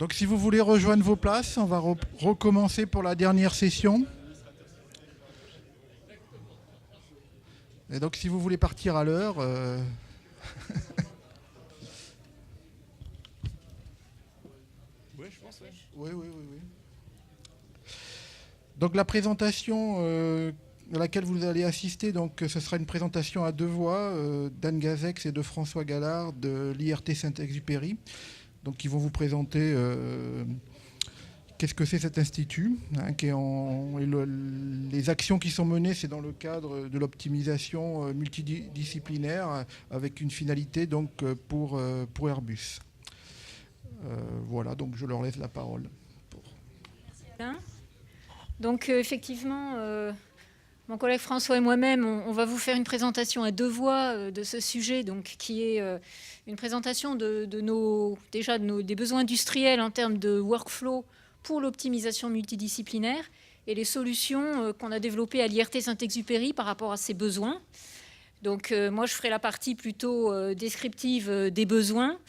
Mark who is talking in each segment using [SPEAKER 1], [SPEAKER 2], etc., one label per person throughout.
[SPEAKER 1] Donc si vous voulez rejoindre vos places, on va recommencer pour la dernière session. Et donc si vous voulez partir à l'heure... Oui, je pense, oui. Oui. Donc la présentation à laquelle vous allez assister, donc, ce sera une présentation à deux voix d'Anne Gazex et de François Gallard de l'IRT Saint-Exupéry. Donc ils vont vous présenter qu'est-ce que c'est cet institut, les actions qui sont menées, c'est dans le cadre de l'optimisation multidisciplinaire avec une finalité donc pour Airbus. Voilà, donc je leur laisse la parole.
[SPEAKER 2] Merci Alain. Donc effectivement, mon collègue François et moi-même, on va vous faire une présentation à deux voix de ce sujet, donc, qui est une présentation des besoins industriels en termes de workflow pour l'optimisation multidisciplinaire et les solutions qu'on a développées à l'IRT Saint-Exupéry par rapport à ces besoins. Donc moi, je ferai la partie plutôt descriptive des besoins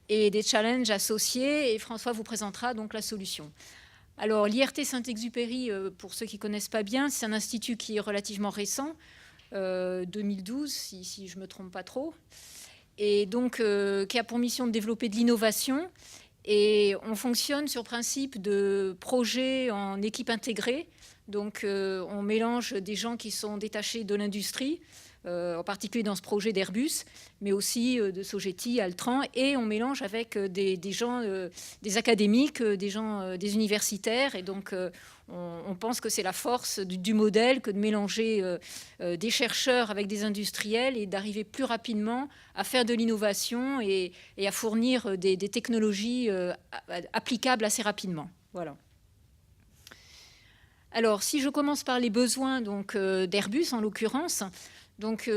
[SPEAKER 2] et des challenges associés, et François vous présentera donc la solution. Alors, l'IRT Saint-Exupéry, pour ceux qui ne connaissent pas bien, c'est un institut qui est relativement récent, 2012, si je ne me trompe pas trop, et donc qui a pour mission de développer de l'innovation. Et on fonctionne sur principe de projet en équipe intégrée. Donc, on mélange des gens qui sont détachés de l'industrie, en particulier dans ce projet d'Airbus, mais aussi de Sogeti, Altran, et on mélange avec des gens, des académiques, des universitaires, et donc on pense que c'est la force du modèle que de mélanger des chercheurs avec des industriels et d'arriver plus rapidement à faire de l'innovation et à fournir des technologies applicables assez rapidement. Voilà. Alors, si je commence par les besoins d'Airbus, en l'occurrence, donc,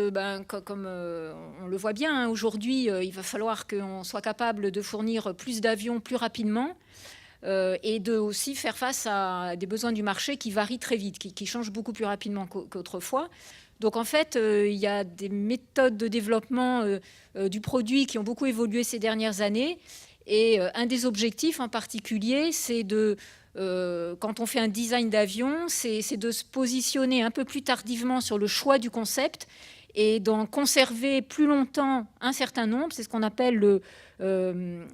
[SPEAKER 2] comme on le voit bien, aujourd'hui, il va falloir qu'on soit capable de fournir plus d'avions plus rapidement et de aussi faire face à des besoins du marché qui varient très vite, qui changent beaucoup plus rapidement qu'autrefois. Donc, en fait, il y a des méthodes de développement du produit qui ont beaucoup évolué ces dernières années. Et un des objectifs en particulier, c'est quand on fait un design d'avion, c'est de se positionner un peu plus tardivement sur le choix du concept et d'en conserver plus longtemps un certain nombre. C'est ce qu'on appelle le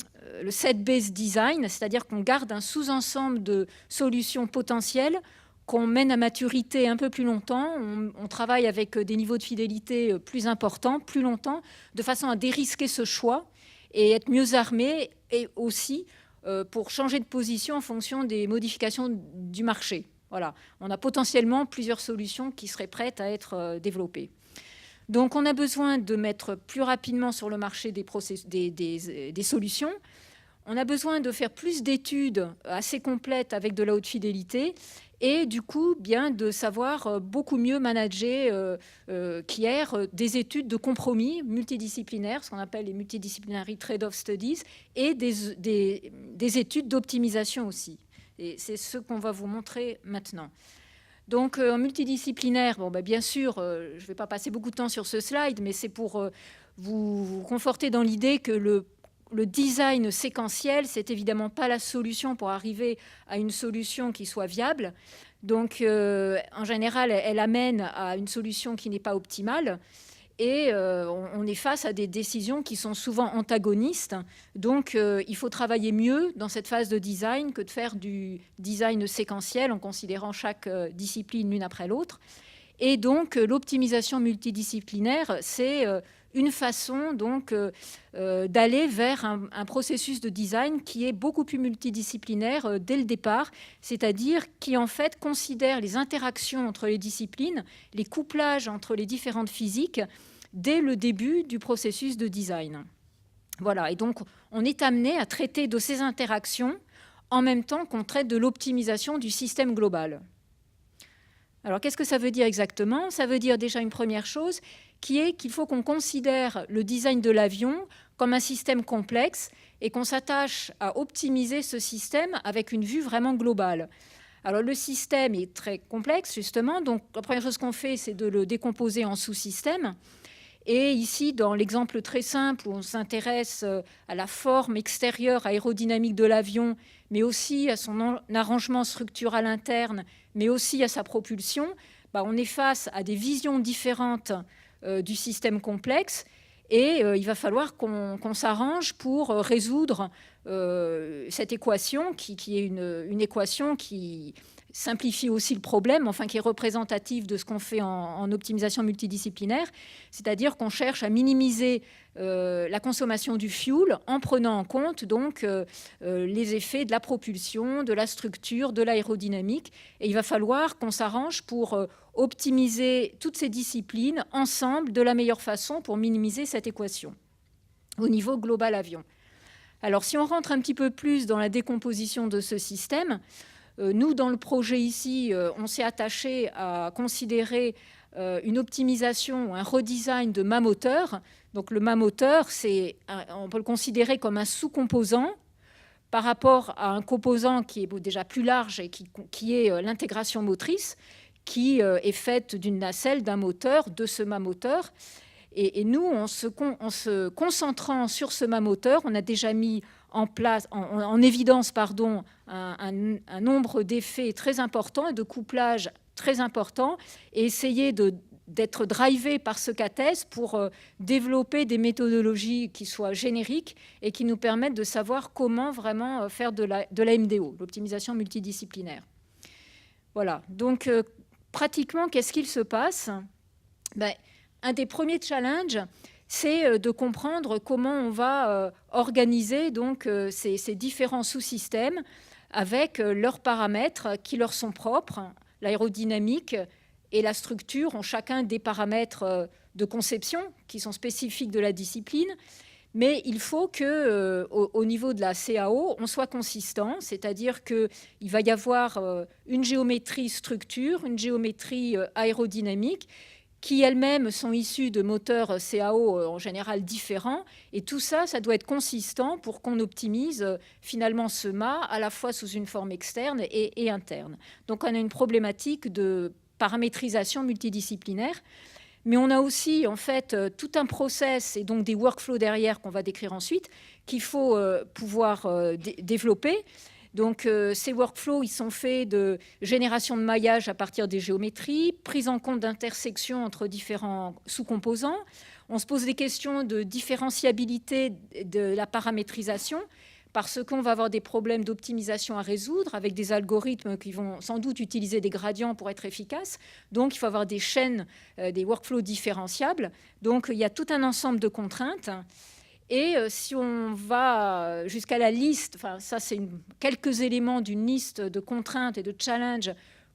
[SPEAKER 2] set-based design, c'est-à-dire qu'on garde un sous-ensemble de solutions potentielles qu'on mène à maturité un peu plus longtemps. On travaille avec des niveaux de fidélité plus importants, plus longtemps, de façon à dérisquer ce choix et être mieux armé, et aussi pour changer de position en fonction des modifications du marché. Voilà. On a potentiellement plusieurs solutions qui seraient prêtes à être développées. Donc, on a besoin de mettre plus rapidement sur le marché des solutions. On a besoin de faire plus d'études assez complètes avec de la haute fidélité et du coup, bien de savoir beaucoup mieux manager des études de compromis multidisciplinaires, ce qu'on appelle les multidisciplinary trade-off studies, et des études d'optimisation aussi. Et c'est ce qu'on va vous montrer maintenant. Donc, en multidisciplinaire, bien sûr, je ne vais pas passer beaucoup de temps sur ce slide, mais c'est pour vous conforter dans l'idée que le design séquentiel, c'est évidemment pas la solution pour arriver à une solution qui soit viable. Donc, en général, elle amène à une solution qui n'est pas optimale. Et on est face à des décisions qui sont souvent antagonistes. Donc, il faut travailler mieux dans cette phase de design que de faire du design séquentiel en considérant chaque discipline l'une après l'autre. Et donc, l'optimisation multidisciplinaire, c'est une façon donc d'aller vers un processus de design qui est beaucoup plus multidisciplinaire dès le départ, c'est-à-dire qui en fait considère les interactions entre les disciplines, les couplages entre les différentes physiques dès le début du processus de design. Voilà, et donc on est amené à traiter de ces interactions en même temps qu'on traite de l'optimisation du système global. Alors, qu'est-ce que ça veut dire exactement? Ça veut dire déjà une première chose, qui est qu'il faut qu'on considère le design de l'avion comme un système complexe et qu'on s'attache à optimiser ce système avec une vue vraiment globale. Alors, le système est très complexe, justement. Donc, la première chose qu'on fait, c'est de le décomposer en sous-systèmes. Et ici, dans l'exemple très simple où on s'intéresse à la forme extérieure aérodynamique de l'avion, mais aussi à son arrangement structural interne, mais aussi à sa propulsion, on est face à des visions différentes du système complexe. Et il va falloir qu'on s'arrange pour résoudre cette équation qui est une équation qui simplifie aussi le problème, enfin qui est représentative de ce qu'on fait en optimisation multidisciplinaire, c'est-à-dire qu'on cherche à minimiser la consommation du fuel en prenant en compte donc les effets de la propulsion, de la structure, de l'aérodynamique. Et il va falloir qu'on s'arrange pour optimiser toutes ces disciplines ensemble de la meilleure façon pour minimiser cette équation au niveau global avion. Alors si on rentre un petit peu plus dans la décomposition de ce système, nous, dans le projet ici, on s'est attaché à considérer une optimisation ou un redesign de mât moteur. Donc le mât moteur, on peut le considérer comme un sous-composant par rapport à un composant qui est déjà plus large et qui est l'intégration motrice, qui est faite d'une nacelle, d'un moteur, de ce mât moteur. Et nous, en se concentrant sur ce mât moteur, on a déjà mis en évidence un nombre d'effets très importants et de couplage très importants, et essayer d'être drivé par ce CATES pour développer des méthodologies qui soient génériques et qui nous permettent de savoir comment vraiment faire de la MDO, l'optimisation multidisciplinaire. Voilà, donc pratiquement, qu'est-ce qu'il se passe ? Un des premiers challenges, c'est de comprendre comment on va organiser donc, ces différents sous-systèmes avec leurs paramètres qui leur sont propres. L'aérodynamique et la structure ont chacun des paramètres de conception qui sont spécifiques de la discipline. Mais il faut qu'au niveau de la CAO, on soit consistant, c'est-à-dire qu'il va y avoir une géométrie structure, une géométrie aérodynamique, qui elles-mêmes sont issues de moteurs CAO en général différents. Et tout ça, ça doit être consistant pour qu'on optimise finalement ce mât à la fois sous une forme externe et interne. Donc on a une problématique de paramétrisation multidisciplinaire. Mais on a aussi en fait tout un process et donc des workflows derrière qu'on va décrire ensuite qu'il faut pouvoir développer. Donc ces workflows, ils sont faits de génération de maillage à partir des géométries, prise en compte d'intersections entre différents sous-composants. On se pose des questions de différenciabilité de la paramétrisation parce qu'on va avoir des problèmes d'optimisation à résoudre avec des algorithmes qui vont sans doute utiliser des gradients pour être efficaces. Donc il faut avoir des chaînes, des workflows différenciables. Donc il y a tout un ensemble de contraintes. Et si on va jusqu'à la liste, enfin ça c'est quelques éléments d'une liste de contraintes et de challenges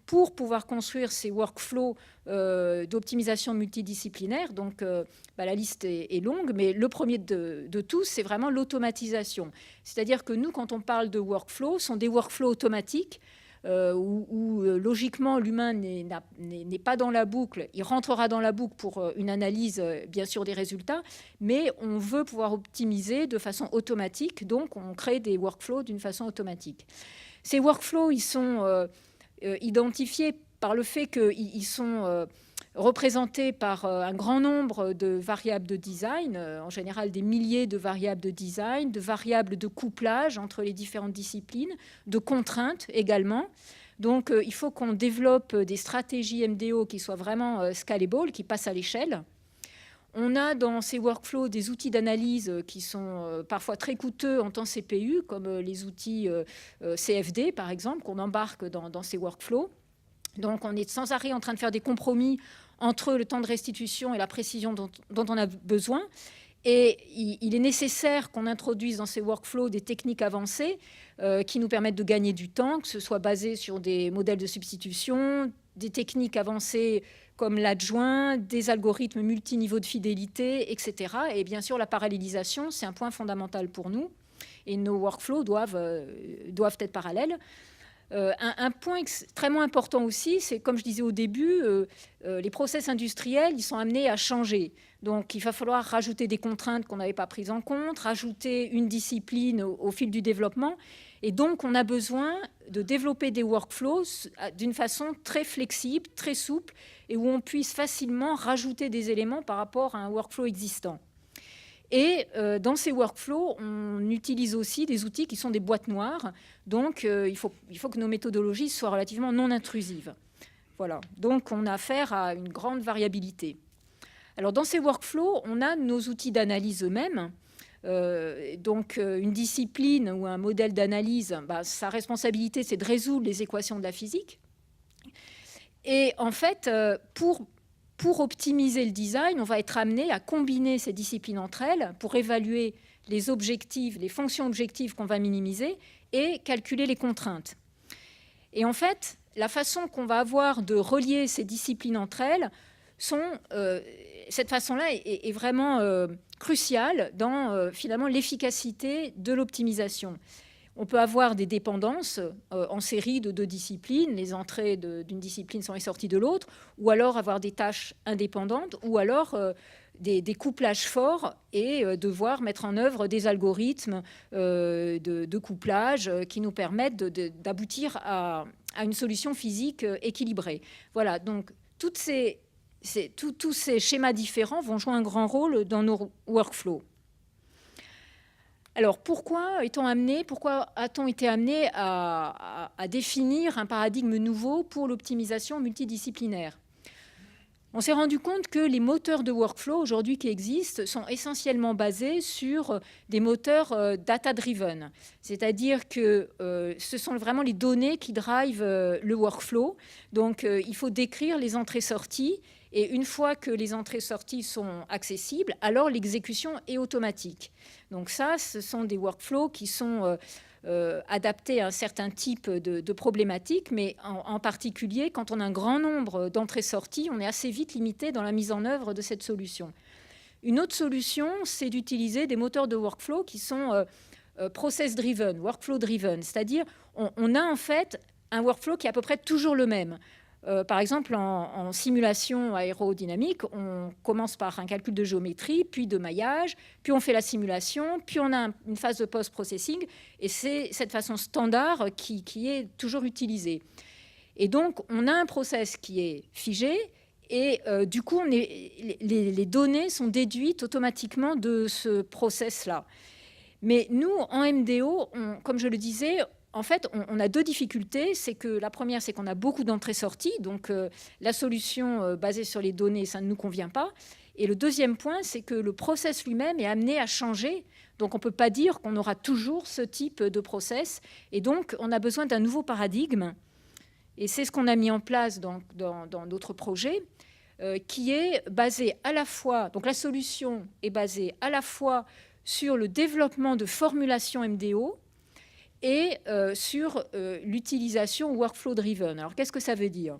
[SPEAKER 2] pour pouvoir construire ces workflows d'optimisation multidisciplinaire. Donc la liste est longue, mais le premier de tous, c'est vraiment l'automatisation. C'est-à-dire que nous, quand on parle de workflows, ce sont des workflows automatiques où logiquement l'humain n'est pas dans la boucle. Il rentrera dans la boucle pour une analyse bien sûr des résultats, mais on veut pouvoir optimiser de façon automatique, donc on crée des workflows d'une façon automatique. Ces workflows, ils sont identifiés par le fait qu'ils sont représentés par un grand nombre de variables de design, en général des milliers de variables de design, de variables de couplage entre les différentes disciplines, de contraintes également. Donc il faut qu'on développe des stratégies MDO qui soient vraiment scalable, qui passent à l'échelle. On a dans ces workflows des outils d'analyse qui sont parfois très coûteux en temps CPU, comme les outils CFD, par exemple, qu'on embarque dans ces workflows. Donc on est sans arrêt en train de faire des compromis entre le temps de restitution et la précision dont on a besoin. Et il est nécessaire qu'on introduise dans ces workflows des techniques avancées qui nous permettent de gagner du temps, que ce soit basé sur des modèles de substitution, des techniques avancées comme l'adjoint, des algorithmes multiniveaux de fidélité, etc. Et bien sûr, la parallélisation, c'est un point fondamental pour nous. Et nos workflows doivent être parallèles. Un point extrêmement important aussi, c'est comme je disais au début, les process industriels, ils sont amenés à changer. Donc il va falloir rajouter des contraintes qu'on n'avait pas prises en compte, rajouter une discipline au fil du développement. Et donc on a besoin de développer des workflows d'une façon très flexible, très souple, et où on puisse facilement rajouter des éléments par rapport à un workflow existant. Et dans ces workflows, on utilise aussi des outils qui sont des boîtes noires. Donc, il faut que nos méthodologies soient relativement non intrusives. Voilà. Donc, on a affaire à une grande variabilité. Alors, dans ces workflows, on a nos outils d'analyse eux-mêmes. Donc, une discipline ou un modèle d'analyse, sa responsabilité, c'est de résoudre les équations de la physique. Et en fait, pour optimiser le design, on va être amené à combiner ces disciplines entre elles pour évaluer les objectifs, les fonctions objectives qu'on va minimiser et calculer les contraintes. Et en fait, la façon qu'on va avoir de relier ces disciplines entre elles, cette façon-là est vraiment cruciale dans finalement l'efficacité de l'optimisation. On peut avoir des dépendances en série de deux disciplines, les entrées d'une discipline sont les sorties de l'autre, ou alors avoir des tâches indépendantes, ou alors des couplages forts et devoir mettre en œuvre des algorithmes de couplage qui nous permettent d'aboutir à une solution physique équilibrée. Voilà, donc tous ces schémas différents vont jouer un grand rôle dans nos workflows. Alors, pourquoi a-t-on été amené à définir un paradigme nouveau pour l'optimisation multidisciplinaire ? On s'est rendu compte que les moteurs de workflow aujourd'hui qui existent sont essentiellement basés sur des moteurs data-driven. C'est-à-dire que ce sont vraiment les données qui drivent le workflow. Donc, il faut décrire les entrées-sorties. Et une fois que les entrées-sorties sont accessibles, alors l'exécution est automatique. Donc ça, ce sont des workflows qui sont adaptés à un certain type de problématiques, mais en particulier, quand on a un grand nombre d'entrées-sorties, on est assez vite limité dans la mise en œuvre de cette solution. Une autre solution, c'est d'utiliser des moteurs de workflow qui sont process-driven, workflow-driven, c'est-à-dire on a en fait un workflow qui est à peu près toujours le même. Par exemple, en simulation aérodynamique, on commence par un calcul de géométrie, puis de maillage, puis on fait la simulation, puis on a une phase de post-processing, et c'est cette façon standard qui est toujours utilisée. Et donc, on a un process qui est figé, et du coup, les données sont déduites automatiquement de ce process-là. Mais nous, en MDO, comme je le disais, en fait, on a deux difficultés. C'est que la première, c'est qu'on a beaucoup d'entrées-sorties. Donc, la solution basée sur les données, ça ne nous convient pas. Et le deuxième point, c'est que le process lui-même est amené à changer. Donc, on ne peut pas dire qu'on aura toujours ce type de process. Et donc, on a besoin d'un nouveau paradigme. Et c'est ce qu'on a mis en place dans notre projet, qui est basé à la fois... Donc, la solution est basée à la fois sur le développement de formulations MDO, et sur l'utilisation workflow-driven. Alors, qu'est-ce que ça veut dire ?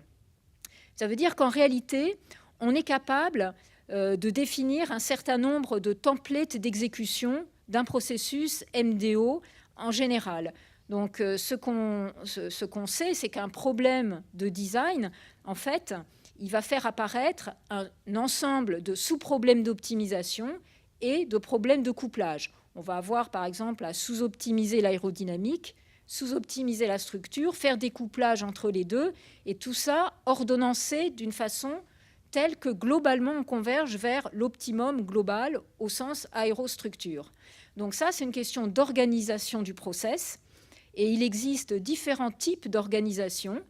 [SPEAKER 2] Ça veut dire qu'en réalité, on est capable de définir un certain nombre de templates d'exécution d'un processus MDO en général. Donc, ce qu'on sait, c'est qu'un problème de design, en fait, il va faire apparaître un ensemble de sous-problèmes d'optimisation et de problèmes de couplage. On va avoir, par exemple, à sous-optimiser l'aérodynamique, sous-optimiser la structure, faire des couplages entre les deux, et tout ça ordonnancé d'une façon telle que globalement on converge vers l'optimum global au sens aérostructure. Donc ça, c'est une question d'organisation du process, et il existe différents types d'organisation.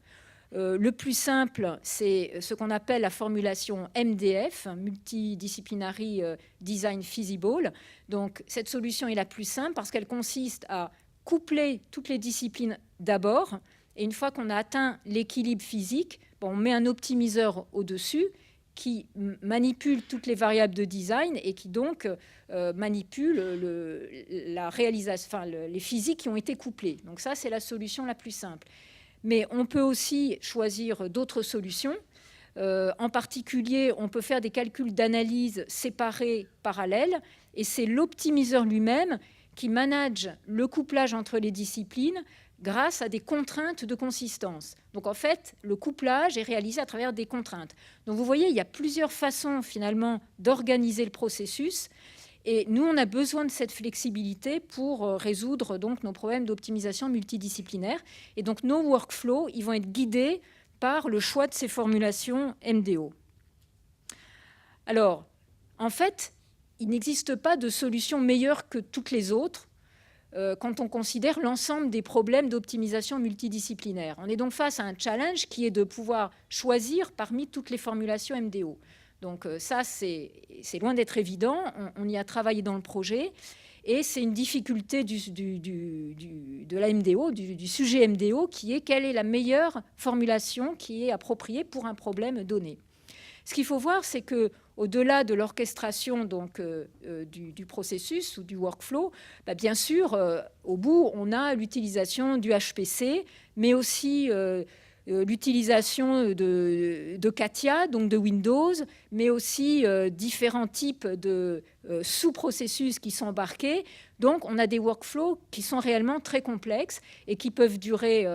[SPEAKER 2] Le plus simple, c'est ce qu'on appelle la formulation MDF, Multidisciplinary Design Feasible. Donc, cette solution est la plus simple parce qu'elle consiste à coupler toutes les disciplines d'abord. Et une fois qu'on a atteint l'équilibre physique, on met un optimiseur au-dessus qui manipule toutes les variables de design et qui donc manipule la réalisation, les physiques qui ont été couplées. Donc ça, c'est la solution la plus simple. Mais on peut aussi choisir d'autres solutions. En particulier, on peut faire des calculs d'analyse séparés, parallèles, et c'est l'optimiseur lui-même qui manage le couplage entre les disciplines grâce à des contraintes de consistance. Donc en fait, le couplage est réalisé à travers des contraintes. Donc vous voyez, il y a plusieurs façons finalement d'organiser le processus. Et nous, on a besoin de cette flexibilité pour résoudre donc nos problèmes d'optimisation multidisciplinaire. Et donc nos workflows, ils vont être guidés par le choix de ces formulations MDO. Alors, en fait, il n'existe pas de solution meilleure que toutes les autres quand on considère l'ensemble des problèmes d'optimisation multidisciplinaire. On est donc face à un challenge qui est de pouvoir choisir parmi toutes les formulations MDO. Donc ça, c'est loin d'être évident. On y a travaillé dans le projet. Et c'est une difficulté de la MDO, du sujet MDO, qui est quelle est la meilleure formulation qui est appropriée pour un problème donné. Ce qu'il faut voir, c'est que au-delà de l'orchestration du processus ou du workflow, bien sûr, au bout, on a l'utilisation du HPC, mais aussi l'utilisation de CATIA, donc de Windows, mais aussi différents types de sous-processus qui sont embarqués. Donc, on a des workflows qui sont réellement très complexes et qui peuvent durer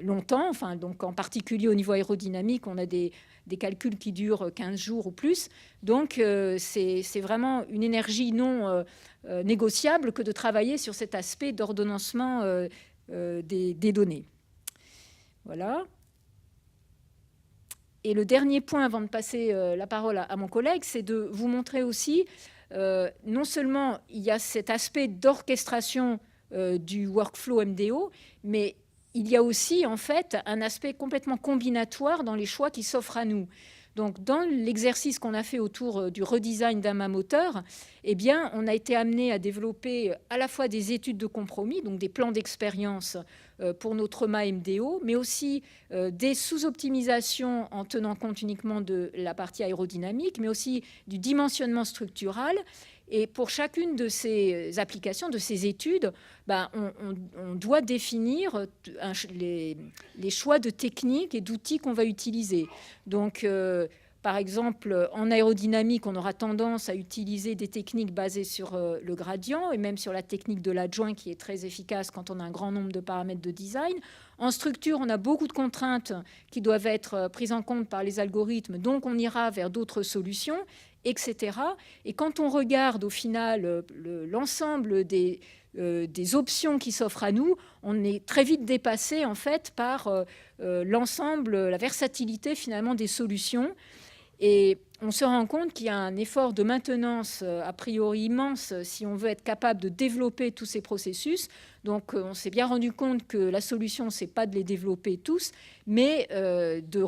[SPEAKER 2] longtemps. Enfin, donc, en particulier au niveau aérodynamique, on a des calculs qui durent 15 jours ou plus. Donc, c'est vraiment une énergie non négociable que de travailler sur cet aspect d'ordonnancement des données. Voilà. Et le dernier point, avant de passer la parole à mon collègue, c'est de vous montrer aussi, non seulement il y a cet aspect d'orchestration du workflow MDO, mais il y a aussi en fait un aspect complètement combinatoire dans les choix qui s'offrent à nous. Donc, dans l'exercice qu'on a fait autour du redesign d'un mât moteur, eh bien, on a été amené à développer à la fois des études de compromis, donc des plans d'expérience pour notre mât MDO, mais aussi des sous-optimisations en tenant compte uniquement de la partie aérodynamique, mais aussi du dimensionnement structural. Et pour chacune de ces applications, de ces études, on doit définir les choix de techniques et d'outils qu'on va utiliser. Donc, par exemple, en aérodynamique, on aura tendance à utiliser des techniques basées sur le gradient et même sur la technique de l'adjoint qui est très efficace quand on a un grand nombre de paramètres de design. En structure, on a beaucoup de contraintes qui doivent être prises en compte par les algorithmes, donc on ira vers d'autres solutions, etc. Et quand on regarde au final l'ensemble des options qui s'offrent à nous, on est très vite dépassé en fait par l'ensemble, la versatilité finalement des solutions. Et on se rend compte qu'il y a un effort de maintenance a priori immense si on veut être capable de développer tous ces processus. Donc on s'est bien rendu compte que la solution, ce n'est pas de les développer tous, mais de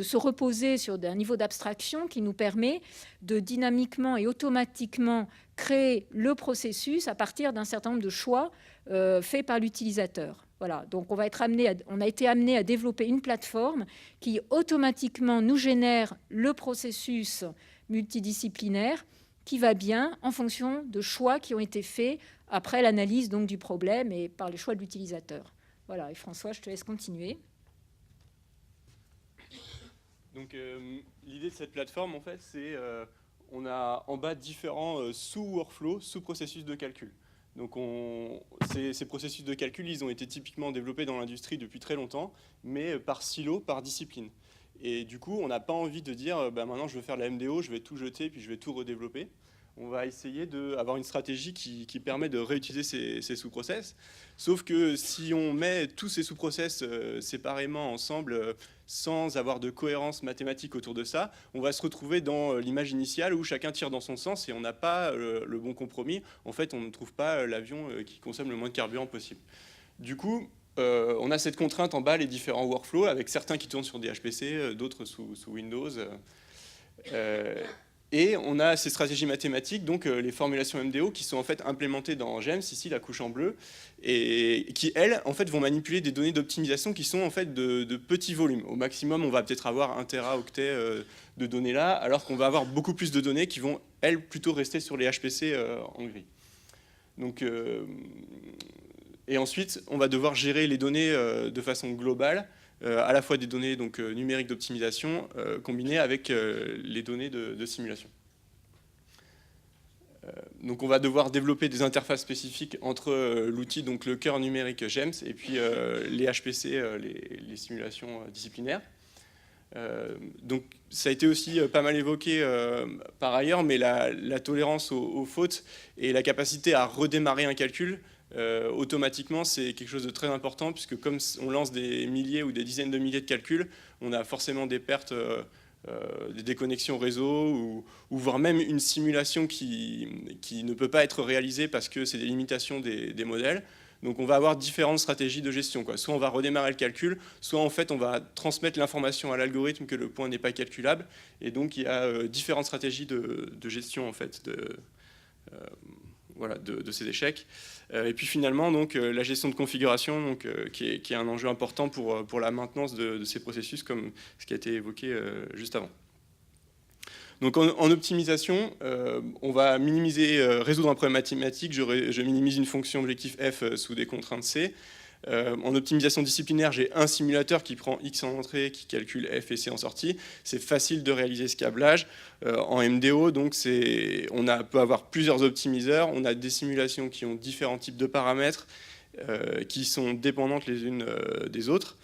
[SPEAKER 2] se reposer sur un niveau d'abstraction qui nous permet de dynamiquement et automatiquement créer le processus à partir d'un certain nombre de choix faits par l'utilisateur. Voilà, donc on a été amené à développer une plateforme qui automatiquement nous génère le processus multidisciplinaire qui va bien en fonction de choix qui ont été faits après l'analyse donc du problème et par les choix de l'utilisateur. Voilà, et François, je te laisse continuer.
[SPEAKER 3] Donc l'idée de cette plateforme, en fait, c'est on a en bas différents sous-workflows, sous-processus de calcul. Donc ces processus de calcul, ils ont été typiquement développés dans l'industrie depuis très longtemps, mais par silo, par discipline. Et du coup, on n'a pas envie de dire maintenant je veux faire de la MDO, je vais tout jeter, puis je vais tout redévelopper. On va essayer d'avoir une stratégie qui permet de réutiliser ces sous-process. Sauf que si on met tous ces sous-process séparément ensemble, sans avoir de cohérence mathématique autour de ça, on va se retrouver dans l'image initiale où chacun tire dans son sens et on n'a pas le bon compromis. En fait, on ne trouve pas l'avion qui consomme le moins de carburant possible. Du coup, on a cette contrainte en bas, les différents workflows, avec certains qui tournent sur des HPC, d'autres sous Windows. Et on a ces stratégies mathématiques, donc les formulations MDO, qui sont en fait implémentées dans GEMS, ici la couche en bleu, et qui, elles, en fait, vont manipuler des données d'optimisation qui sont en fait de petits volumes. Au maximum, on va peut-être avoir 1 téraoctet de données là, alors qu'on va avoir beaucoup plus de données qui vont, elles, plutôt rester sur les HPC en gris. Donc, et ensuite, on va devoir gérer les données de façon globale, à la fois des données donc, numériques d'optimisation combinées avec les données de simulation. donc on va devoir développer des interfaces spécifiques entre l'outil, donc le cœur numérique GEMS, et puis les HPC, les simulations disciplinaires. Donc ça a été aussi pas mal évoqué par ailleurs, mais la tolérance aux fautes et la capacité à redémarrer un calcul automatiquement, c'est quelque chose de très important, puisque comme on lance des milliers ou des dizaines de milliers de calculs, on a forcément des pertes, des déconnexions réseau, ou voire même une simulation qui ne peut pas être réalisée parce que c'est des limitations des modèles. Donc on va avoir différentes stratégies de gestion, quoi. Soit on va redémarrer le calcul, soit en fait on va transmettre l'information à l'algorithme que le point n'est pas calculable. Et donc il y a différentes stratégies de gestion en fait de ces échecs. Et puis finalement donc, la gestion de configuration donc, qui est un enjeu important pour la maintenance de ces processus, comme ce qui a été évoqué juste avant. Donc en optimisation, on va minimiser, résoudre un problème mathématique, je minimise une fonction objectif f sous des contraintes c. En optimisation disciplinaire, j'ai un simulateur qui prend x en entrée, qui calcule f et c en sortie. C'est facile de réaliser ce câblage. En MDO, donc on peut avoir plusieurs optimiseurs, on a des simulations qui ont différents types de paramètres qui sont dépendantes les unes des autres.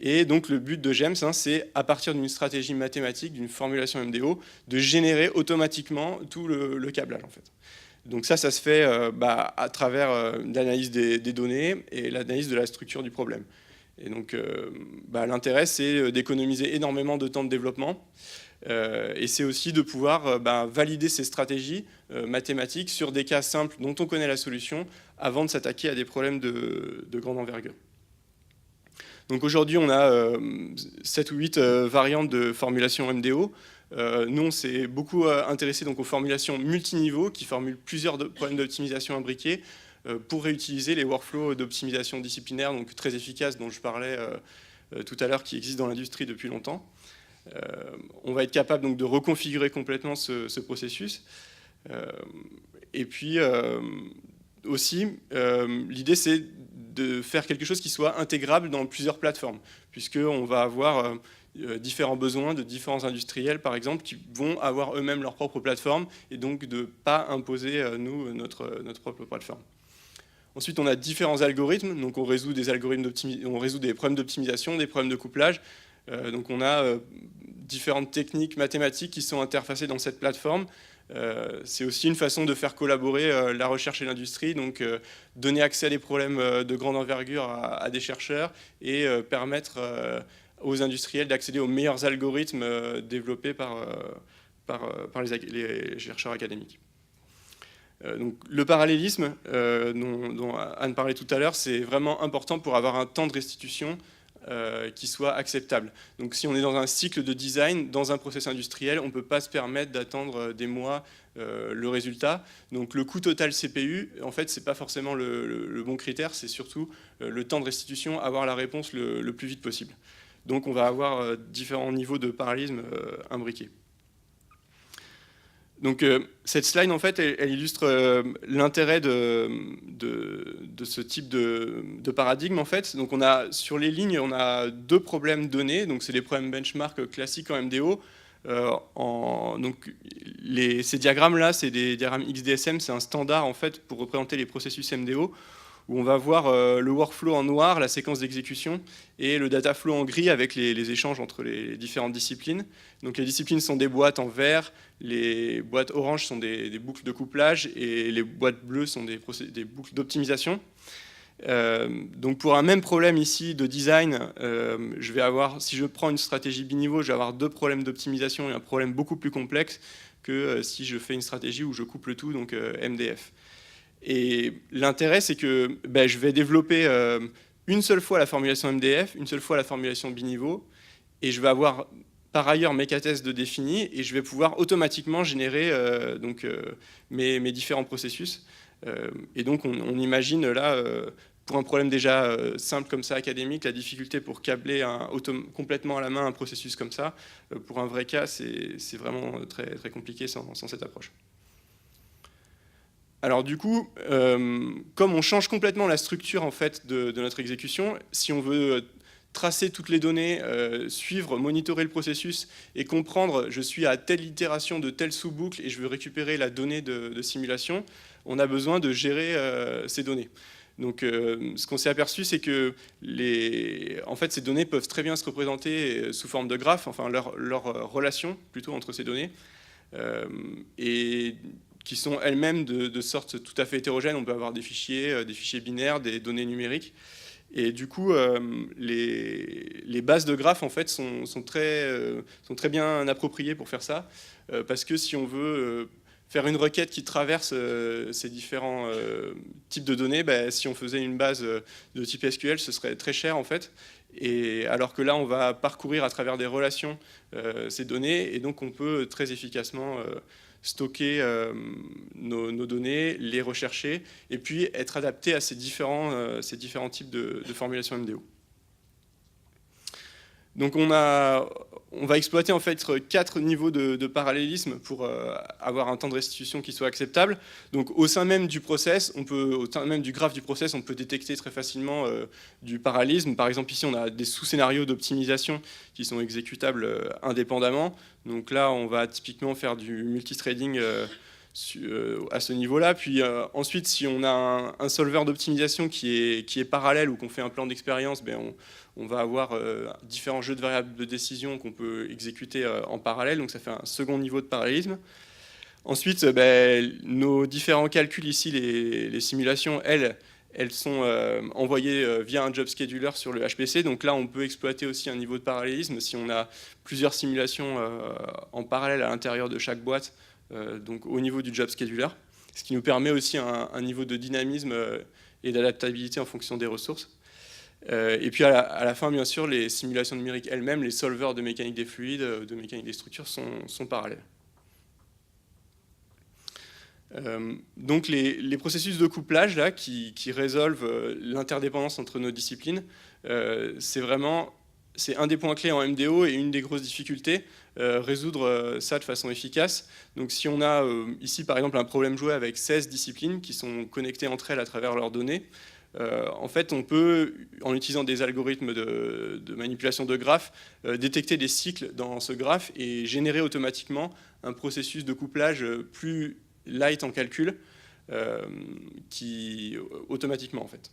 [SPEAKER 3] Et donc le but de GEMS, c'est à partir d'une stratégie mathématique, d'une formulation MDO, de générer automatiquement tout le câblage en fait. Donc ça se fait à travers l'analyse des données et l'analyse de la structure du problème. Et donc l'intérêt, c'est d'économiser énormément de temps de développement. Et c'est aussi de pouvoir valider ces stratégies mathématiques sur des cas simples dont on connaît la solution avant de s'attaquer à des problèmes de grande envergure. Donc aujourd'hui, on a 7 ou 8 variantes de formulation MDO. Nous, on s'est beaucoup intéressé donc, aux formulations multiniveaux qui formulent plusieurs problèmes d'optimisation imbriqués pour réutiliser les workflows d'optimisation disciplinaire donc très efficaces dont je parlais tout à l'heure, qui existent dans l'industrie depuis longtemps. On va être capable donc, de reconfigurer complètement ce processus. Et puis aussi, l'idée, c'est de faire quelque chose qui soit intégrable dans plusieurs plateformes, puisqu'on va avoir différents besoins de différents industriels, par exemple, qui vont avoir eux-mêmes leur propre plateforme, et donc de ne pas imposer, nous, notre propre plateforme. Ensuite, on a différents algorithmes, donc on résout des problèmes d'optimisation, des problèmes de couplage. Donc on a différentes techniques mathématiques qui sont interfacées dans cette plateforme. C'est aussi une façon de faire collaborer la recherche et l'industrie, donc donner accès à des problèmes de grande envergure à des chercheurs et permettre aux industriels d'accéder aux meilleurs algorithmes développés par les chercheurs académiques. Donc, le parallélisme dont Anne parlait tout à l'heure, c'est vraiment important pour avoir un temps de restitution qui soit acceptable. Donc si on est dans un cycle de design, dans un process industriel, on ne peut pas se permettre d'attendre des mois le résultat. Donc le coût total CPU, en fait, ce n'est pas forcément le bon critère, c'est surtout le temps de restitution, avoir la réponse le plus vite possible. Donc on va avoir différents niveaux de parallélisme imbriqués. Donc cette slide, en fait, elle illustre l'intérêt de ce type de paradigme, en fait. Donc on a, sur les lignes, on a 2 problèmes donnés. Donc c'est des problèmes benchmark classiques en MDO. Donc ces diagrammes-là, c'est des diagrammes XDSM, c'est un standard, en fait, pour représenter les processus MDO, où on va voir le workflow en noir, la séquence d'exécution, et le data flow en gris avec les échanges entre les différentes disciplines. Donc les disciplines sont des boîtes en vert, les boîtes oranges sont des boucles de couplage, et les boîtes bleues sont des boucles d'optimisation. Donc pour un même problème ici de design, je vais avoir, si je prends une stratégie biniveau, je vais avoir 2 problèmes d'optimisation et un problème beaucoup plus complexe que si je fais une stratégie où je couple tout, donc MDF. Et l'intérêt, c'est que je vais développer une seule fois la formulation MDF, une seule fois la formulation biniveau, et je vais avoir par ailleurs mes k-tests de définis, et je vais pouvoir automatiquement générer mes différents processus. Et donc on imagine là, pour un problème déjà simple comme ça, académique, la difficulté pour câbler complètement à la main un processus comme ça. Pour un vrai cas, c'est vraiment très, très compliqué sans cette approche. Alors du coup, comme on change complètement la structure en fait, de notre exécution, si on veut tracer toutes les données, suivre, monitorer le processus et comprendre je suis à telle itération de telle sous-boucle et je veux récupérer la donnée de simulation, on a besoin de gérer ces données. Donc ce qu'on s'est aperçu, c'est que en fait, ces données peuvent très bien se représenter sous forme de graphes, enfin leur relation plutôt entre ces données, et qui sont elles-mêmes de sorte tout à fait hétérogène. On peut avoir des fichiers binaires, des données numériques. Et du coup, les bases de graphes en fait, sont très bien appropriées pour faire ça, parce que si on veut faire une requête qui traverse ces différents types de données, si on faisait une base de type SQL, ce serait très cher en fait. Et alors que là, on va parcourir à travers des relations ces données, et donc on peut très efficacement stocker nos données, les rechercher, et puis être adapté à ces différents types de formulations MDO. Donc on va exploiter en fait 4 niveaux de parallélisme pour avoir un temps de restitution qui soit acceptable. Donc au sein même du process, au sein même du graphe du process, on peut détecter très facilement du parallélisme. Par exemple ici on a des sous-scénarios d'optimisation qui sont exécutables indépendamment. Donc là on va typiquement faire du multithreading à ce niveau-là. Puis ensuite, si on a un solver d'optimisation qui est parallèle ou qu'on fait un plan d'expérience, on va avoir différents jeux de variables de décision qu'on peut exécuter en parallèle. Donc ça fait un second niveau de parallélisme. Ensuite, nos différents calculs ici, les simulations, elles sont envoyées via un job scheduler sur le HPC. Donc là, on peut exploiter aussi un niveau de parallélisme si on a plusieurs simulations en parallèle à l'intérieur de chaque boîte. Donc au niveau du job scheduler, ce qui nous permet aussi un niveau de dynamisme et d'adaptabilité en fonction des ressources. Et puis à la fin, bien sûr, les simulations numériques elles-mêmes, les solvers de mécanique des fluides, de mécanique des structures sont parallèles. Donc les processus de couplage là, qui résolvent l'interdépendance entre nos disciplines, c'est un des points clés en MDO et une des grosses difficultés, résoudre ça de façon efficace. Donc si on a ici par exemple un problème joué avec 16 disciplines qui sont connectées entre elles à travers leurs données, en fait on peut, en utilisant des algorithmes de manipulation de graphes, détecter des cycles dans ce graphe et générer automatiquement un processus de couplage plus light en calcul, automatiquement en fait.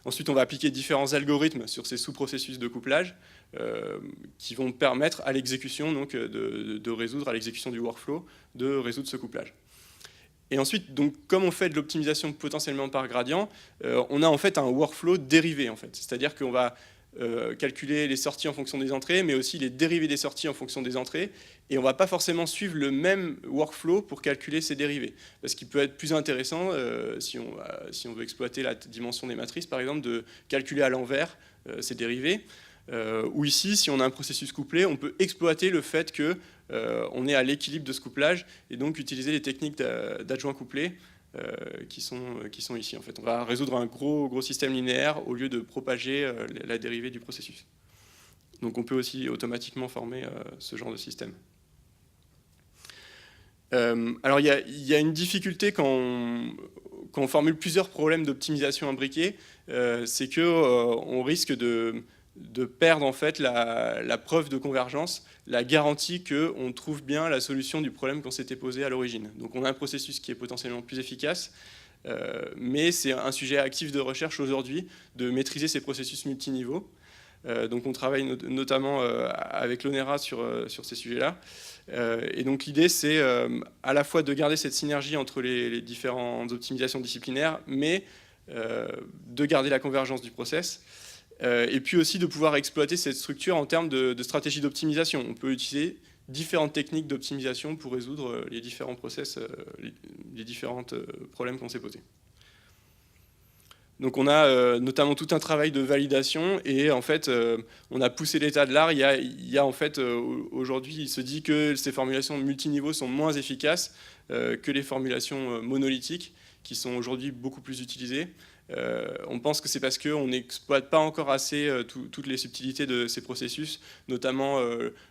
[SPEAKER 3] Ensuite, on va appliquer différents algorithmes sur ces sous-processus de couplage qui vont permettre à l'exécution donc de résoudre, à l'exécution du workflow, de résoudre ce couplage. Et ensuite, donc, comme on fait de l'optimisation potentiellement par gradient, on a en fait un workflow dérivé en fait. C'est-à-dire qu'on va calculer les sorties en fonction des entrées, mais aussi les dérivés des sorties en fonction des entrées. Et on ne va pas forcément suivre le même workflow pour calculer ces dérivés. Parce qu'il peut être plus intéressant, si on veut exploiter la dimension des matrices, par exemple, de calculer à l'envers ces dérivés. Ou ici, si on a un processus couplé, on peut exploiter le fait qu'on est à l'équilibre de ce couplage et donc utiliser les techniques d'adjoint couplé qui sont ici. En fait, on va résoudre un gros système linéaire au lieu de propager la dérivée du processus. Donc on peut aussi automatiquement former ce genre de système. Alors il y a une difficulté quand on formule plusieurs problèmes d'optimisation imbriqués, c'est qu'on risque de perdre en fait la preuve de convergence, la garantie qu'on trouve bien la solution du problème qu'on s'était posé à l'origine. Donc on a un processus qui est potentiellement plus efficace, mais c'est un sujet actif de recherche aujourd'hui de maîtriser ces processus multiniveaux. Donc on travaille notamment avec l'ONERA sur ces sujets-là. Et donc l'idée, c'est à la fois de garder cette synergie entre les différentes optimisations disciplinaires, mais de garder la convergence du process. Et puis aussi de pouvoir exploiter cette structure en termes de stratégie d'optimisation. On peut utiliser différentes techniques d'optimisation pour résoudre les différents process, les différents problèmes qu'on s'est posés. Donc on a notamment tout un travail de validation et en fait on a poussé l'état de l'art. Il y a en fait aujourd'hui il se dit que ces formulations multiniveaux sont moins efficaces que les formulations monolithiques qui sont aujourd'hui beaucoup plus utilisées. On pense que c'est parce qu'on n'exploite pas encore assez toutes les subtilités de ces processus, notamment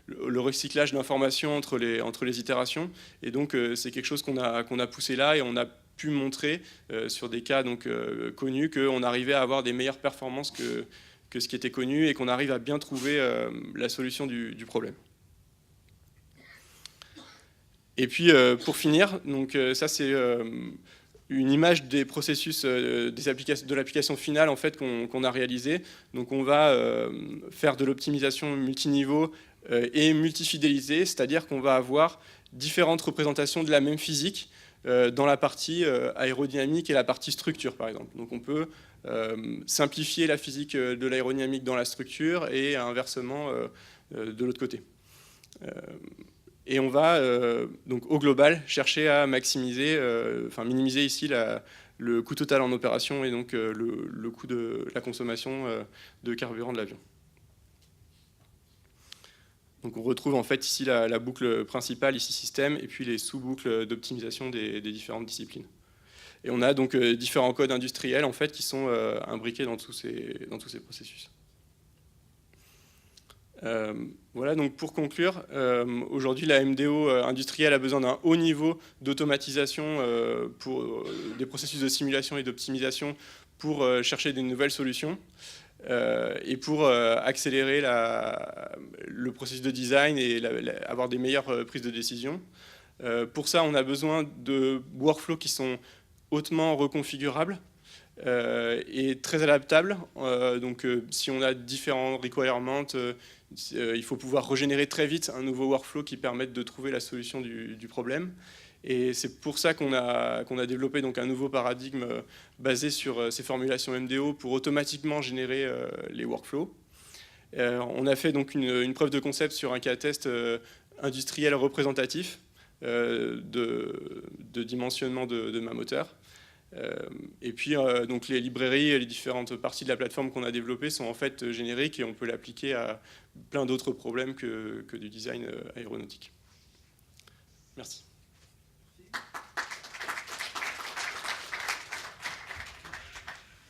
[SPEAKER 3] le recyclage d'informations entre les itérations. Et donc c'est quelque chose qu'on a poussé là et on a pu montrer sur des cas donc, connus qu'on arrivait à avoir des meilleures performances que ce qui était connu et qu'on arrive à bien trouver la solution du problème. Et puis pour finir, donc ça c'est une image des processus de l'application finale en fait qu'on a réalisé. Donc on va faire de l'optimisation multiniveau et multifidélisée, c'est-à-dire qu'on va avoir différentes représentations de la même physique dans la partie aérodynamique et la partie structure par exemple. Donc on peut simplifier la physique de l'aérodynamique dans la structure et inversement de l'autre côté. Et on va donc au global chercher à maximiser, minimiser ici le coût total en opération et donc le coût de la consommation de carburant de l'avion. Donc on retrouve en fait ici la boucle principale, ici système, et puis les sous-boucles d'optimisation des différentes disciplines. Et on a donc différents codes industriels en fait qui sont imbriqués dans tous ces processus. Voilà, donc pour conclure, aujourd'hui la MDO industrielle a besoin d'un haut niveau d'automatisation pour des processus de simulation et d'optimisation pour chercher des nouvelles solutions et pour accélérer le processus de design et avoir des meilleures prises de décision. Pour ça, on a besoin de workflows qui sont hautement reconfigurables et très adaptables. Donc si on a différents requirements, il faut pouvoir régénérer très vite un nouveau workflow qui permette de trouver la solution du problème. Et c'est pour ça qu'on a développé donc un nouveau paradigme basé sur ces formulations MDO pour automatiquement générer les workflows. On a fait donc une preuve de concept sur un cas test industriel représentatif de dimensionnement de ma moteur. Et puis donc les librairies et les différentes parties de la plateforme qu'on a développées sont en fait génériques et on peut l'appliquer à plein d'autres problèmes que du design aéronautique. Merci.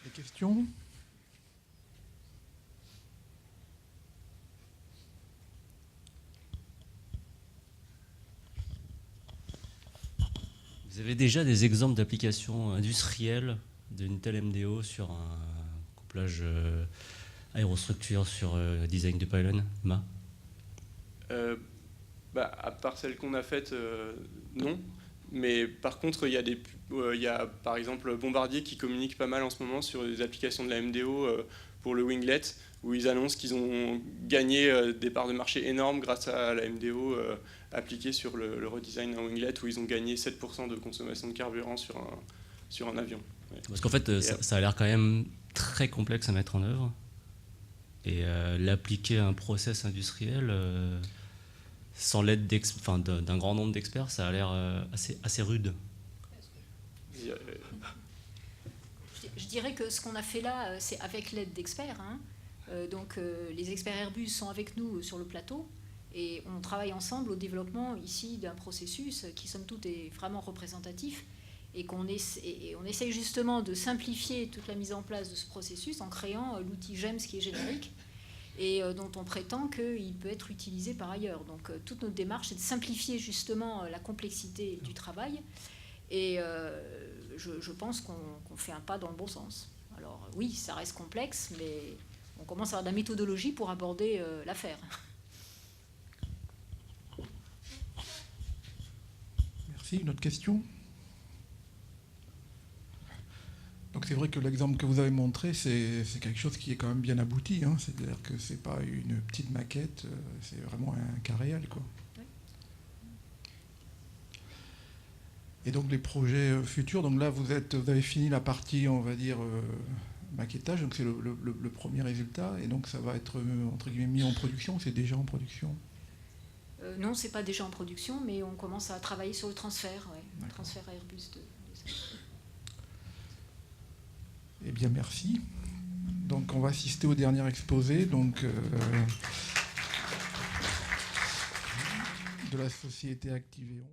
[SPEAKER 1] Des questions ?
[SPEAKER 4] Vous avez déjà des exemples d'applications industrielles d'une telle MDO sur un couplage aérostructure sur design de pylon, Ma?
[SPEAKER 3] À part celle qu'on a faite, non. Mais par contre, il y a par exemple Bombardier qui communique pas mal en ce moment sur des applications de la MDO pour le winglet, où ils annoncent qu'ils ont gagné des parts de marché énormes grâce à la MDO appliquée sur le redesign d'un winglet, où ils ont gagné 7% de consommation de carburant sur un avion. Ouais.
[SPEAKER 4] Parce qu'en fait, ça a l'air quand même très complexe à mettre en œuvre. Et l'appliquer à un process industriel, sans l'aide d'un grand nombre d'experts, ça a l'air assez rude.
[SPEAKER 2] Je dirais que ce qu'on a fait là, c'est avec l'aide d'experts. Donc les experts Airbus sont avec nous sur le plateau et on travaille ensemble au développement ici d'un processus qui somme toute est vraiment représentatif et on essaye justement de simplifier toute la mise en place de ce processus en créant l'outil GEMS qui est générique et dont on prétend qu'il peut être utilisé par ailleurs. Donc toute notre démarche, c'est de simplifier justement la complexité du travail et je pense qu'on fait un pas dans le bon sens. Alors oui, ça reste complexe, mais on commence à avoir de la méthodologie pour aborder l'affaire.
[SPEAKER 1] Merci. Une autre question ? Donc c'est vrai que l'exemple que vous avez montré, c'est quelque chose qui est quand même bien abouti. C'est-à-dire que ce n'est pas une petite maquette, c'est vraiment un cas réel, quoi.
[SPEAKER 2] Oui.
[SPEAKER 1] Et donc les projets futurs, donc là vous avez fini la partie, on va dire, maquettage, donc c'est le premier résultat, et donc ça va être entre guillemets mis en production, c'est déjà en production?
[SPEAKER 2] Non, c'est pas déjà en production, mais on commence à travailler sur le transfert, le transfert à Airbus de ça.
[SPEAKER 1] Eh bien, merci. Donc, on va assister au dernier exposé de la société Activéon.